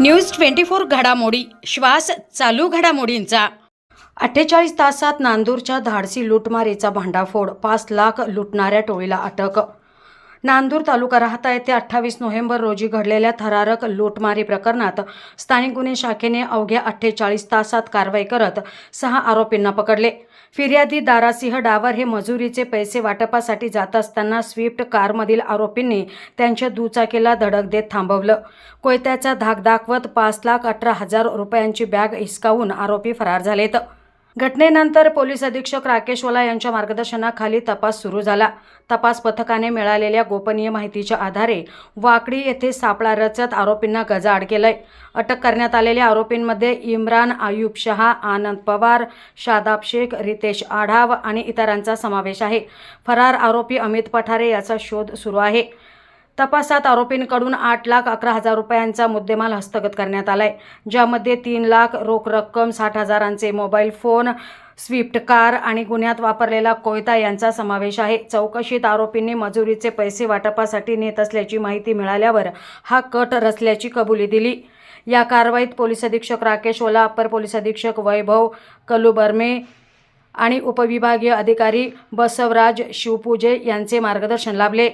News 24 घडामोडी श्वास चालू घडामोडींचा 48 तासात नांदूरच्या धाडसी लुटमारीचा भांडाफोड 5 लाख लुटणाऱ्या टोळीला अटक। नांदूर तालुका राहता येथे 28 नोव्हेंबर रोजी घडलेल्या थरारक लुटमारी प्रकरणात स्थानिक गुन्हे शाखेने अवघ्या 48 तासात कारवाई करत 6 आरोपींना पकडले। फिर्यादी दारासिंह डावर हे मजुरीचे पैसे वाटपासाठी जात असताना स्विफ्ट कारमधील आरोपींनी त्यांच्या दुचाकीला धडक देत थांबवलं। कोयत्याचा धाक दाखवत 5,18,000 रुपयांची बॅग हिसकावून आरोपी फरार झालेत। घटनेनंतर पोलीस अधीक्षक राकेश वाला यांच्या मार्गदर्शनाखाली तपास सुरू झाला। तपास पथकाने मिळालेल्या गोपनीय माहितीच्या आधारे वाकडी येथे सापळा रचत आरोपींना गजाआड केलंय। अटक करण्यात आलेल्या आरोपींमध्ये इम्रान आयुब शहा, आनंद पवार, शादाब शेख, रितेश आढाव आणि इतरांचा समावेश आहे। फरार आरोपी अमित पठारे याचा शोध सुरू आहे। तपासात आरोपींकडून 8,11,000 रुपयांचा मुद्देमाल हस्तगत करण्यात आलाय, ज्यामध्ये 3 लाख रोख रक्कम, 60,000चे मोबाईल फोन, स्विफ्ट कार आणि गुन्ह्यात वापरलेला कोयता यांचा समावेश आहे। चौकशीत आरोपींनी मजुरीचे पैसे वाटपासाठी नेत असल्याची माहिती मिळाल्यावर हा कट रचल्याची कबुली दिली। या कारवाईत पोलीस अधीक्षक राकेश वाला, अप्पर पोलीस अधीक्षक वैभव कलुबर्मे आणि उपविभागीय अधिकारी बसवराज शिवपूजे यांचे मार्गदर्शन लाभले।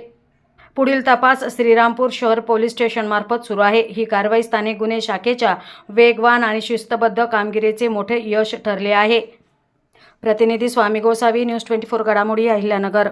पुढील तपास श्रीरामपूर शहर पोलीस स्टेशन मार्फत सुरू आहे। ही कारवाई स्थानिक गुन्हे शाखेच्या वेगवान आणि शिस्तबद्ध कामगिरीचे मोठे यश ठरले आहे। प्रतिनिधी स्वामी गोसावी, न्यूज 24 घडामोडी, अहिल्यानगर।